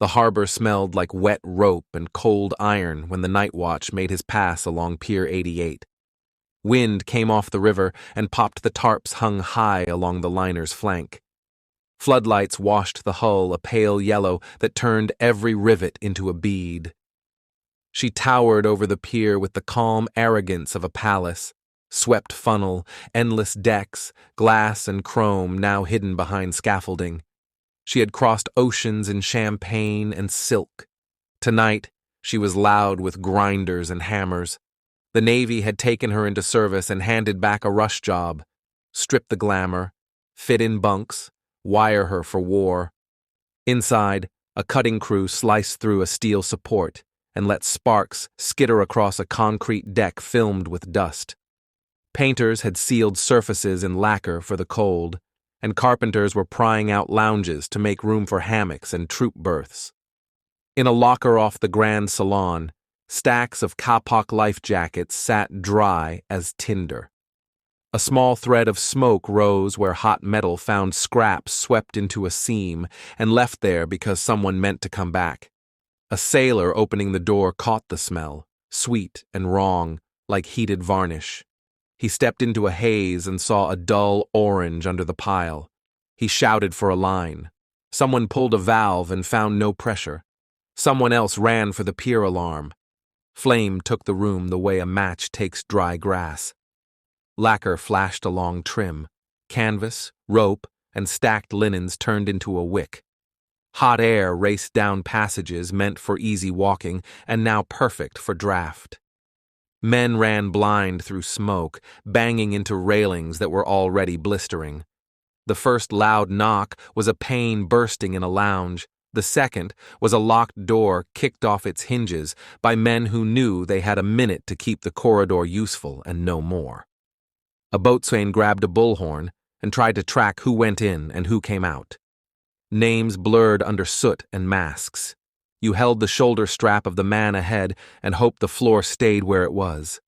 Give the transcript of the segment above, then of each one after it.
The harbor smelled like wet rope and cold iron when the night watch made his pass along Pier 88. Wind came off the river and popped the tarps hung high along the liner's flank. Floodlights washed the hull a pale yellow that turned every rivet into a bead. She towered over the pier with the calm arrogance of a palace. Swept funnel, endless decks, glass and chrome now hidden behind scaffolding. She had crossed oceans in champagne and silk. Tonight, she was loud with grinders and hammers. The Navy had taken her into service and handed back a rush job. Strip the glamour, fit in bunks, wire her for war. Inside, a cutting crew sliced through a steel support and let sparks skitter across a concrete deck filmed with dust. Painters had sealed surfaces in lacquer for the cold, and carpenters were prying out lounges to make room for hammocks and troop berths. In a locker off the Grand Salon, stacks of kapok life jackets sat dry as tinder. A small thread of smoke rose where hot metal found scraps swept into a seam and left there because someone meant to come back. A sailor opening the door caught the smell, sweet and wrong, like heated varnish. He stepped into a haze and saw a dull orange under the pile. He shouted for a line. Someone pulled a valve and found no pressure. Someone else ran for the pier alarm. Flame took the room the way a match takes dry grass. Lacquer flashed along trim. Canvas, rope, and stacked linens turned into a wick. Hot air raced down passages meant for easy walking and now perfect for draft. Men ran blind through smoke, banging into railings that were already blistering. The first loud knock was a pane bursting in a lounge. The second was a locked door kicked off its hinges by men who knew they had a minute to keep the corridor useful and no more. A boatswain grabbed a bullhorn and tried to track who went in and who came out. Names blurred under soot and masks. You held the shoulder strap of the man ahead and hoped the floor stayed where it was.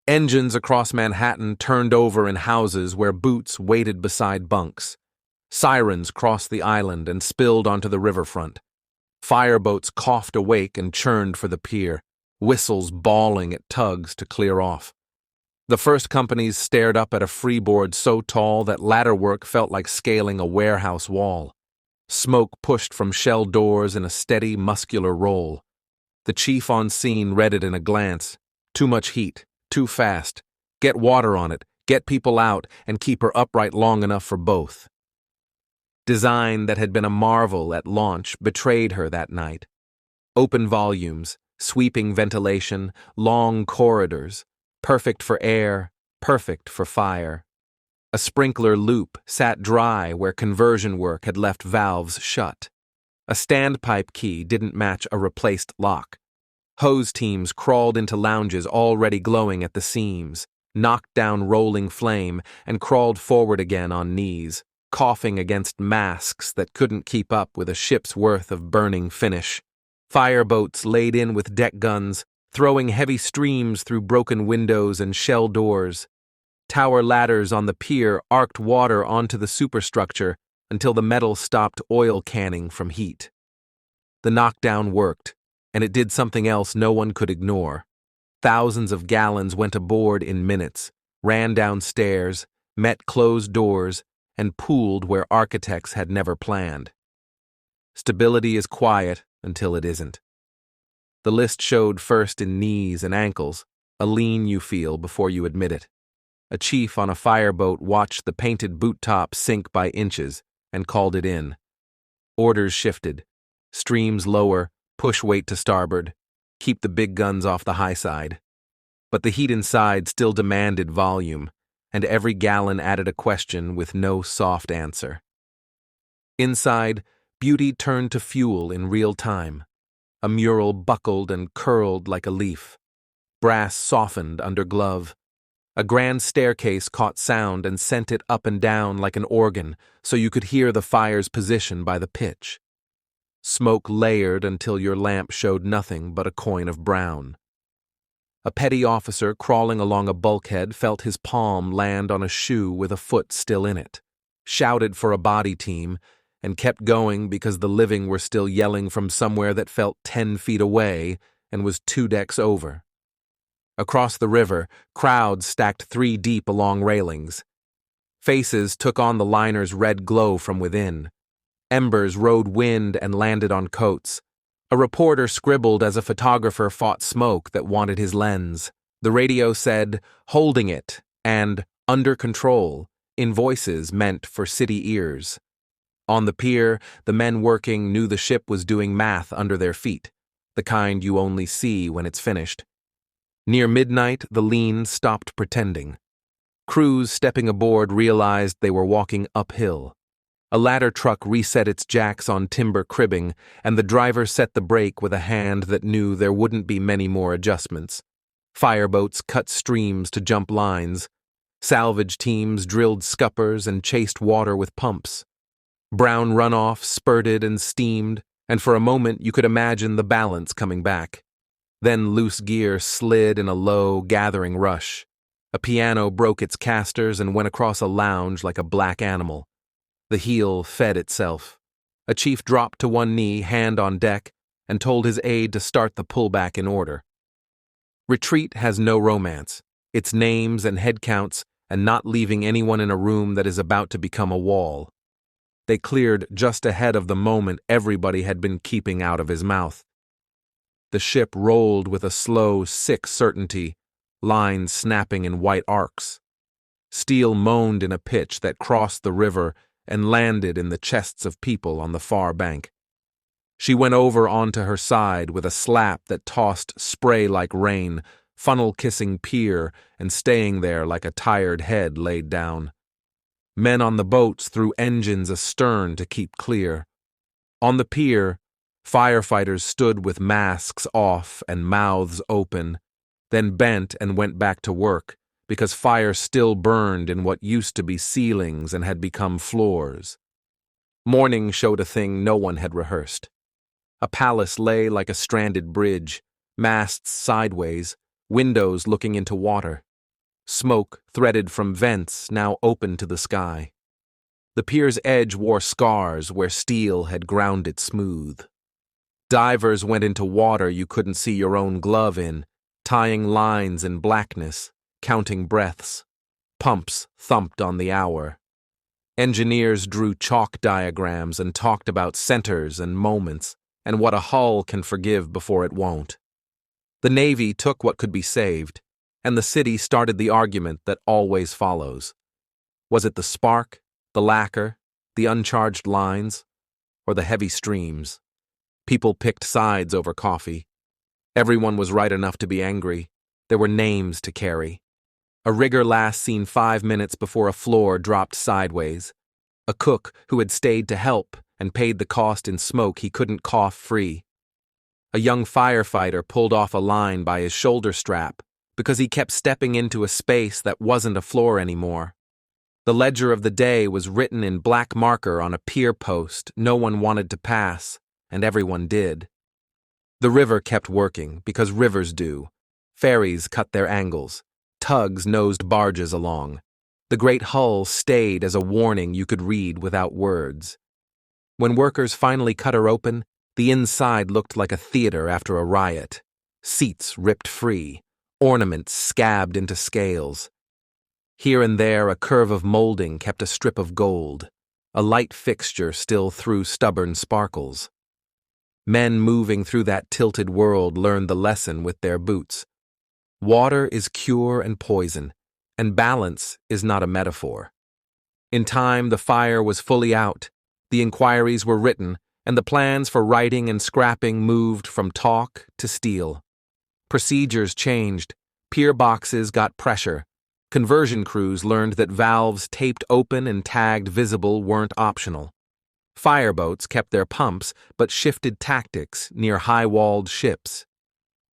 Engines across Manhattan turned over in houses where boots waited beside bunks. Sirens crossed the island and spilled onto the riverfront. Fireboats coughed awake and churned for the pier, whistles bawling at tugs to clear off. The first companies stared up at a freeboard so tall that ladderwork felt like scaling a warehouse wall. Smoke pushed from shell doors in a steady, muscular roll. The chief on scene read it in a glance. Too much heat, too fast. Get water on it, get people out, and keep her upright long enough for both. Design that had been a marvel at launch betrayed her that night. Open volumes, sweeping ventilation, long corridors, perfect for air, perfect for fire. A sprinkler loop sat dry where conversion work had left valves shut. A standpipe key didn't match a replaced lock. Hose teams crawled into lounges already glowing at the seams, knocked down rolling flame, and crawled forward again on knees, coughing against masks that couldn't keep up with a ship's worth of burning finish. Fireboats laid in with deck guns, throwing heavy streams through broken windows and shell doors. Tower ladders on the pier arced water onto the superstructure until the metal stopped oil canning from heat. The knockdown worked, and it did something else no one could ignore. Thousands of gallons went aboard in minutes, ran downstairs, met closed doors, and pooled where architects had never planned. Stability is quiet until it isn't. The list showed first in knees and ankles, a lean you feel before you admit it. A chief on a fireboat watched the painted boot top sink by inches and called it in. Orders shifted. Streams lower, push weight to starboard, keep the big guns off the high side. But the heat inside still demanded volume, and every gallon added a question with no soft answer. Inside, beauty turned to fuel in real time. A mural buckled and curled like a leaf. Brass softened under glove. A grand staircase caught sound and sent it up and down like an organ so you could hear the fire's position by the pitch. Smoke layered until your lamp showed nothing but a coin of brown. A petty officer crawling along a bulkhead felt his palm land on a shoe with a foot still in it, shouted for a body team, and kept going because the living were still yelling from somewhere that felt 10 feet away and was 2 decks over. Across the river, crowds stacked 3 deep along railings. Faces took on the liner's red glow from within. Embers rode wind and landed on coats. A reporter scribbled as a photographer fought smoke that wanted his lens. The radio said, "Holding it," and "Under control," in voices meant for city ears. On the pier, the men working knew the ship was doing math under their feet, the kind you only see when it's finished. Near midnight, the lean stopped pretending. Crews stepping aboard realized they were walking uphill. A ladder truck reset its jacks on timber cribbing, and the driver set the brake with a hand that knew there wouldn't be many more adjustments. Fireboats cut streams to jump lines. Salvage teams drilled scuppers and chased water with pumps. Brown runoff spurted and steamed, and for a moment you could imagine the balance coming back. Then loose gear slid in a low, gathering rush. A piano broke its casters and went across a lounge like a black animal. The heel fed itself. A chief dropped to one knee, hand on deck, and told his aide to start the pullback in order. Retreat has no romance. It's names and head counts and not leaving anyone in a room that is about to become a wall. They cleared just ahead of the moment everybody had been keeping out of his mouth. The ship rolled with a slow, sick certainty, lines snapping in white arcs. Steel moaned in a pitch that crossed the river and landed in the chests of people on the far bank. She went over onto her side with a slap that tossed spray like rain, funnel-kissing pier and staying there like a tired head laid down. Men on the boats threw engines astern to keep clear. On the pier, firefighters stood with masks off and mouths open, then bent and went back to work, because fire still burned in what used to be ceilings and had become floors. Morning showed a thing no one had rehearsed. A palace lay like a stranded bridge, masts sideways, windows looking into water. Smoke threaded from vents now open to the sky. The pier's edge wore scars where steel had ground it smooth. Divers went into water you couldn't see your own glove in, tying lines in blackness, counting breaths. Pumps thumped on the hour. Engineers drew chalk diagrams and talked about centers and moments, and what a hull can forgive before it won't. The Navy took what could be saved, and the city started the argument that always follows. Was it the spark, the lacquer, the uncharged lines, or the heavy streams? People picked sides over coffee. Everyone was right enough to be angry. There were names to carry. A rigger last seen 5 minutes before a floor dropped sideways. A cook who had stayed to help and paid the cost in smoke he couldn't cough free. A young firefighter pulled off a line by his shoulder strap because he kept stepping into a space that wasn't a floor anymore. The ledger of the day was written in black marker on a pier post no one wanted to pass, and everyone did. The river kept working because rivers do. Ferries cut their angles. Tugs nosed barges along. The great hull stayed as a warning you could read without words. When workers finally cut her open, the inside looked like a theater after a riot. Seats ripped free, ornaments scabbed into scales. Here and there a curve of molding kept a strip of gold. A light fixture still threw stubborn sparkles. Men moving through that tilted world learned the lesson with their boots. Water is cure and poison, and balance is not a metaphor. In time, the fire was fully out, the inquiries were written, and the plans for writing and scrapping moved from talk to steel. Procedures changed, pier boxes got pressure, conversion crews learned that valves taped open and tagged visible weren't optional. Fireboats kept their pumps but shifted tactics near high-walled ships.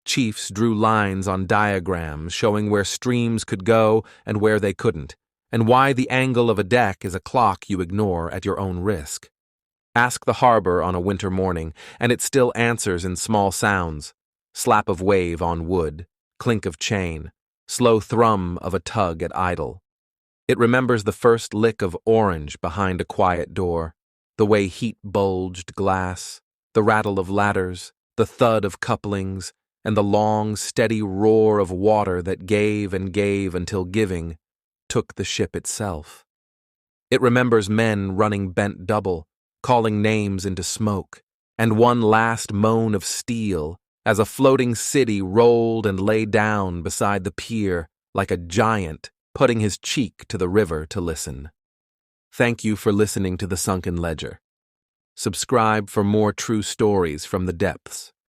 Chiefs drew lines on diagrams showing where streams could go and where they couldn't, and why the angle of a deck is a clock you ignore at your own risk. Ask the harbor on a winter morning, and it still answers in small sounds. Slap of wave on wood, clink of chain, slow thrum of a tug at idle. It remembers the first lick of orange behind a quiet door, the way heat bulged glass, the rattle of ladders, the thud of couplings, and the long, steady roar of water that gave and gave until giving took the ship itself. It remembers men running bent double, calling names into smoke, and one last moan of steel as a floating city rolled and lay down beside the pier like a giant putting his cheek to the river to listen. Thank you for listening to The Sunken Ledger. Subscribe for more true stories from the depths.